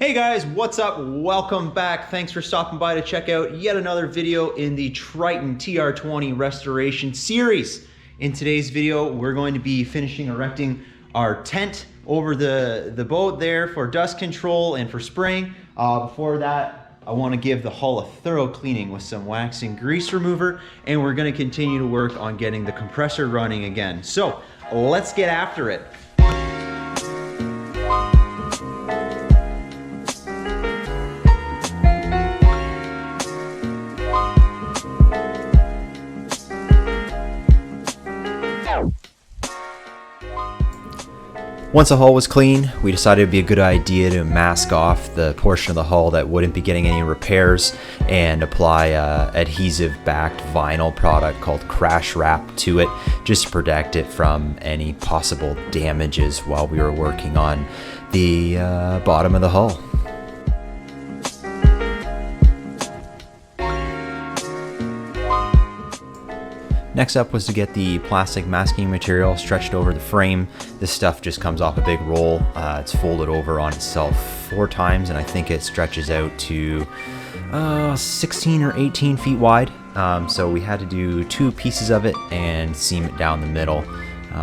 Hey guys, what's up? Welcome back. Thanks for stopping by to check out yet another video in the Triton TR20 restoration series. In today's video, we're going to be finishing erecting our tent over the boat there for dust control and for spraying. Before that, I want to give the hull a thorough cleaning with some wax and grease remover, and we're going to continue to work on getting the compressor running again. So let's get after it. Once the hull was clean, we decided it'd be a good idea to mask off the portion of the hull that wouldn't be getting any repairs and apply a adhesive-backed vinyl product called Crash Wrap to it, just to protect it from any possible damages while we were working on the bottom of the hull. Next up was to get the plastic masking material stretched over the frame. This stuff just comes off a big roll. It's folded over on itself 4 times, and I think it stretches out to 16 or 18 feet wide. So we had to do 2 pieces of it and seam it down the middle,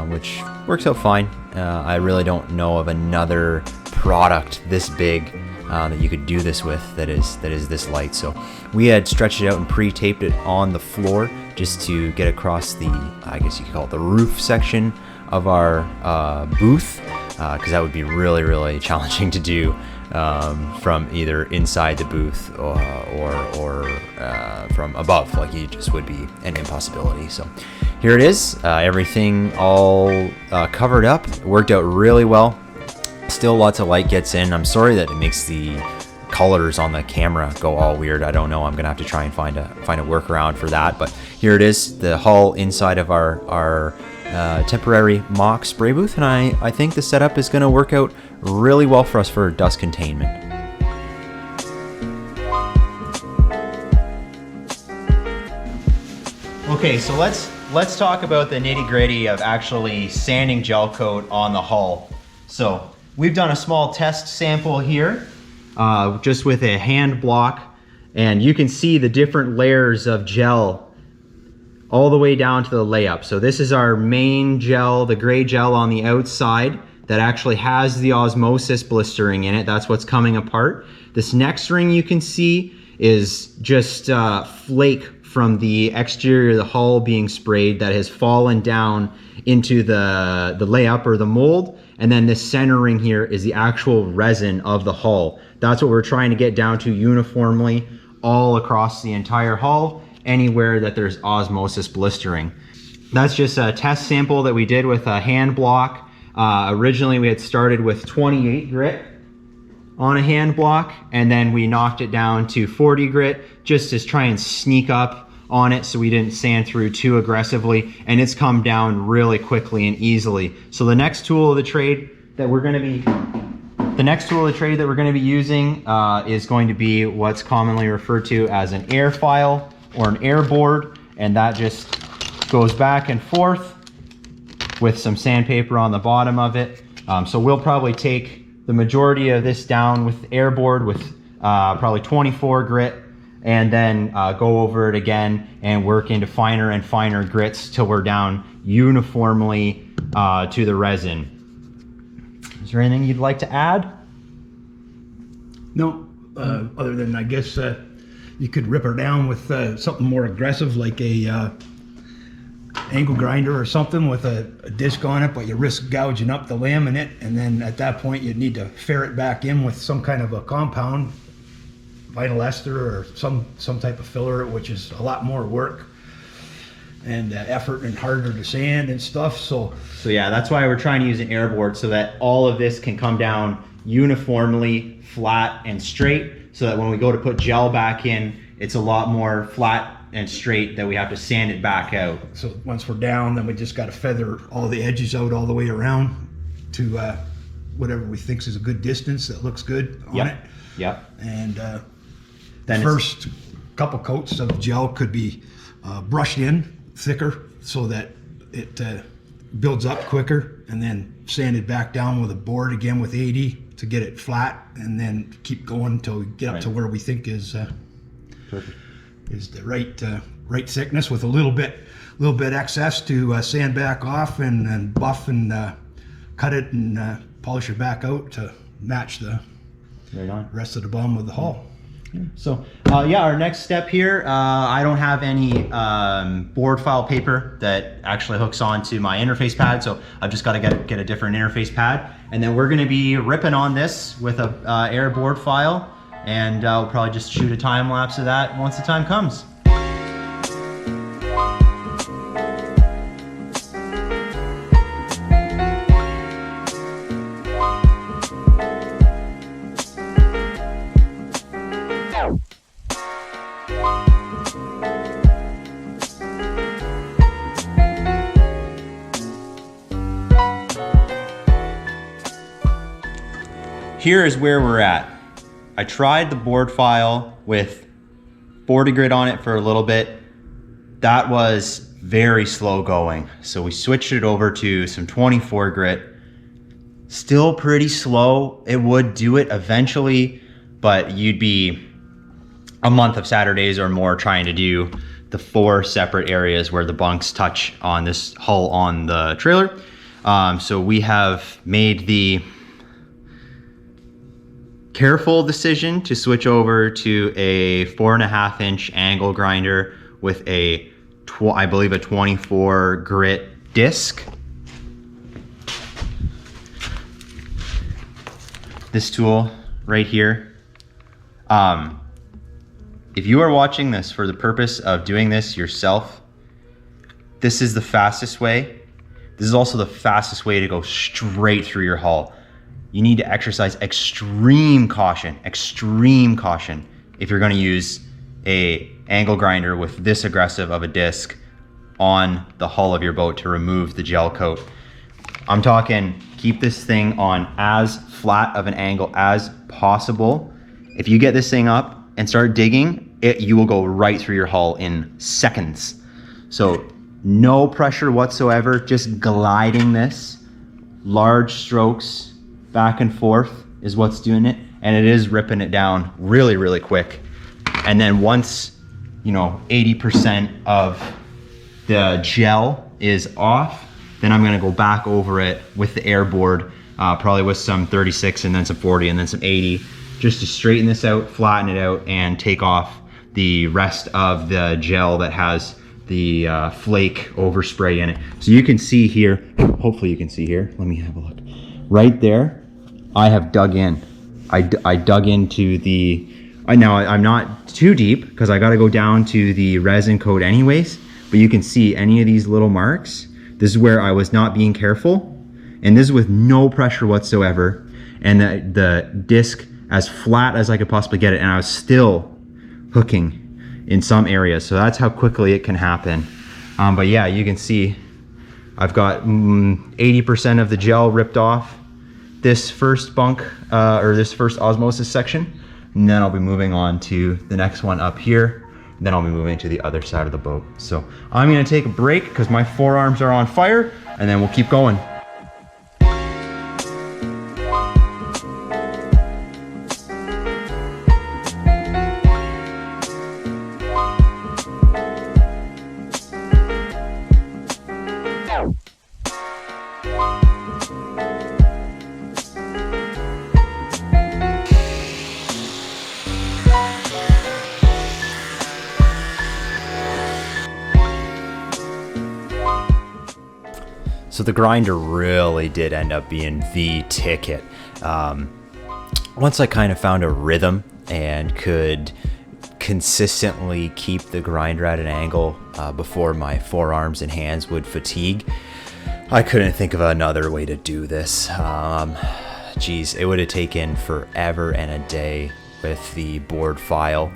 which works out fine. I really don't know of another product this big that you could do this with that is this light. So we had stretched it out and pre-taped it on the floor just to get across the, I guess you could call it the roof section of our booth, because that would be really challenging to do from either inside the booth or from above. Like, it just would be an impossibility. So here it is, everything all covered up. It worked out really well. Still lots of light gets in. I'm sorry that it makes the colors on the camera go all weird. I don't know. I'm gonna have to try and find a workaround for that. But here it is, the hull inside of our temporary mock spray booth, and I think the setup is gonna work out really well for us for dust containment. Okay, so let's talk about the nitty-gritty of actually sanding gel coat on the hull. So we've done a small test sample here, just with a hand block, and you can see the different layers of gel all the way down to the layup. So this is our main gel, the gray gel on the outside that actually has the osmosis blistering in it. That's what's coming apart. This next ring you can see is just flake from the exterior of the hull being sprayed that has fallen down into the layup or the mold. And then this center ring here is the actual resin of the hull. That's what we're trying to get down to uniformly all across the entire hull, anywhere that there's osmosis blistering. That's just a test sample that we did with a hand block. Originally we had started with 28 grit on a hand block, and then we knocked it down to 40 grit just to try and sneak up on it so we didn't sand through too aggressively, and it's come down really quickly and easily. So the next tool of the trade that we're going to be using is going to be what's commonly referred to as an air file or an air board, and that just goes back and forth with some sandpaper on the bottom of it. So we'll probably take the majority of this down with air board with probably 24 grit, and then go over it again and work into finer and finer grits till we're down uniformly to the resin. Is there anything you'd like to add? No, other than I guess you could rip her down with something more aggressive, like a angle grinder or something with a disc on it, but you risk gouging up the laminate, and then at that point you'd need to ferret back in with some kind of a compound, vinyl ester or some type of filler, which is a lot more work and effort and harder to sand and stuff. So yeah, that's why we're trying to use an air board, so that all of this can come down uniformly flat and straight, so that when we go to put gel back in, it's a lot more flat and straight that we have to sand it back out. So once we're down, then we just got to feather all the edges out all the way around to whatever we think is a good distance that looks good on it. Yep. And then first couple coats of gel could be brushed in thicker so that it builds up quicker, and then sanded back down with a board again with 80 to get it flat, and then keep going until we get up to where we think is the right thickness, with a little bit excess to sand back off and buff and cut it and polish it back out to match the rest of the bottom of the hull. So yeah, our next step here, I don't have any board file paper that actually hooks onto my interface pad, so I've just got to get a different interface pad, and then we're going to be ripping on this with a air board file, and we'll probably just shoot a time lapse of that once the time comes. Here is where we're at. I tried the board file with 40 grit on it for a little bit. That was very slow going. So we switched it over to some 24 grit. Still pretty slow. It would do it eventually, but you'd be a month of Saturdays or more trying to do the 4 separate areas where the bunks touch on this hull on the trailer. So we have made the careful decision to switch over to a 4.5 inch angle grinder with a, I believe, a 24 grit disc. This tool right here. If you are watching this for the purpose of doing this yourself, this is the fastest way. This is also the fastest way to go straight through your hull. You need to exercise extreme caution if you're going to use a angle grinder with this aggressive of a disc on the hull of your boat to remove the gel coat. I'm talking keep this thing on as flat of an angle as possible. If you get this thing up and start digging, you will go right through your hull in seconds. So no pressure whatsoever, just gliding this, large strokes back and forth is what's doing it, and it is ripping it down really, really quick. And then once, 80% of the gel is off, then I'm gonna go back over it with the air board, probably with some 36 and then some 40 and then some 80, just to straighten this out, flatten it out, and take off the rest of the gel that has the flake overspray in it. So you can see here, hopefully you can see here, let me have a look. Right there, I have dug in. I dug into the, now I'm not too deep because I gotta go down to the resin coat anyways, but you can see any of these little marks. This is where I was not being careful, and this is with no pressure whatsoever, and the disc as flat as I could possibly get it, and I was still hooking in some areas. So that's how quickly it can happen. But yeah, you can see I've got 80% of the gel ripped off this first bunk, or this first osmosis section, and then I'll be moving on to the next one up here, and then I'll be moving to the other side of the boat. So I'm gonna take a break because my forearms are on fire, and then we'll keep going. So the grinder really did end up being the ticket. Once I kind of found a rhythm and could consistently keep the grinder at an angle before my forearms and hands would fatigue, I couldn't think of another way to do this. Geez, it would have taken forever and a day with the board file.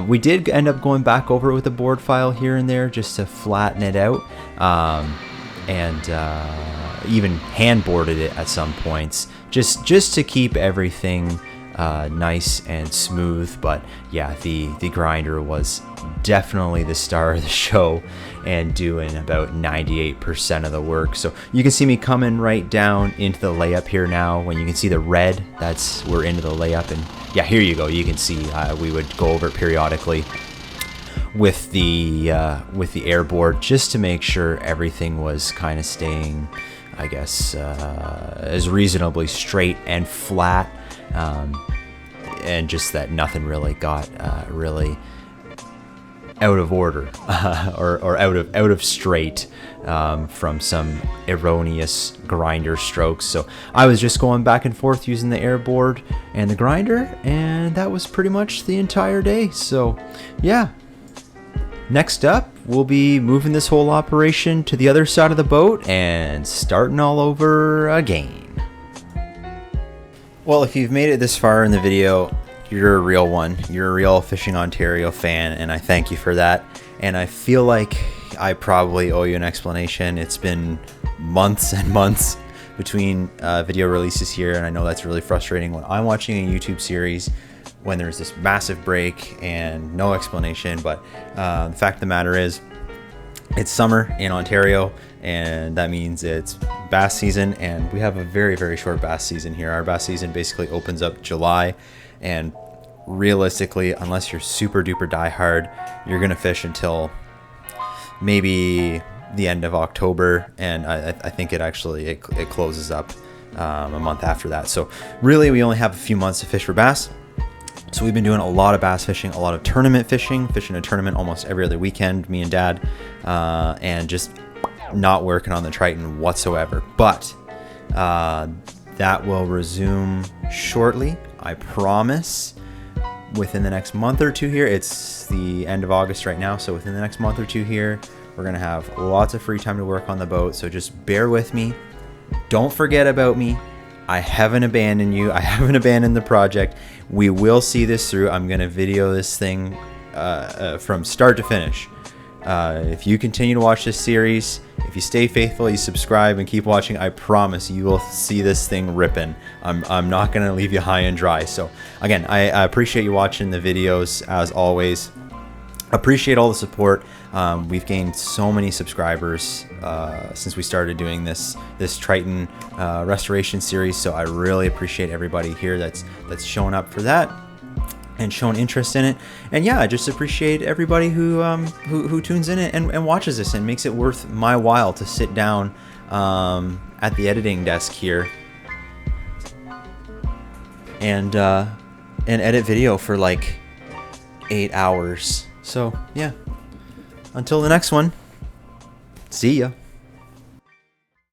We did end up going back over it with the board file here and there just to flatten it out. And even hand boarded it at some points just to keep everything nice and smooth. But yeah, the grinder was definitely the star of the show and doing about 98% of the work. So you can see me coming right down into the layup here now. When you can see the red, that's we're into the layup. And yeah, here you go. You can see we would go over it periodically with the air board, just to make sure everything was kind of staying, I guess, as reasonably straight and flat, and just that nothing really got really out of order or out of straight from some erroneous grinder strokes. So I was just going back and forth using the air board and the grinder, and that was pretty much the entire day. So yeah. Next up, we'll be moving this whole operation to the other side of the boat and starting all over again. Well, if you've made it this far in the video, you're a real one. You're a real Fishing Ontario fan, and I thank you for that. And I feel like I probably owe you an explanation. It's been months and months between video releases here, and I know that's really frustrating when I'm watching a YouTube series when there's this massive break and no explanation. But the fact of the matter is, it's summer in Ontario, and that means it's bass season, and we have a very, very short bass season here. Our bass season basically opens up July, and realistically, unless you're super duper diehard, you're gonna fish until maybe the end of October, and I think it closes up a month after that. So really, we only have a few months to fish for bass. So we've been doing a lot of bass fishing, a lot of tournament fishing a tournament almost every other weekend, me and Dad, and just not working on the Triton whatsoever. But that will resume shortly, I promise. Within the next month or two here, it's the end of August right now, so within the next month or two here, we're gonna have lots of free time to work on the boat. So just bear with me. Don't forget about me. I haven't abandoned you. I haven't abandoned the project. We will see this through. I'm going to video this thing from start to finish. If you continue to watch this series, if you stay faithful, you subscribe and keep watching, I promise you will see this thing ripping. I'm not going to leave you high and dry. So again, I appreciate you watching the videos as always. Appreciate all the support. We've gained so many subscribers since we started doing this Triton restoration series, so I really appreciate everybody here that's showing up for that and shown interest in it. And yeah, I just appreciate everybody who tunes in and watches this and makes it worth my while to sit down at the editing desk here and edit video for like 8 hours. So yeah, until the next one, see ya.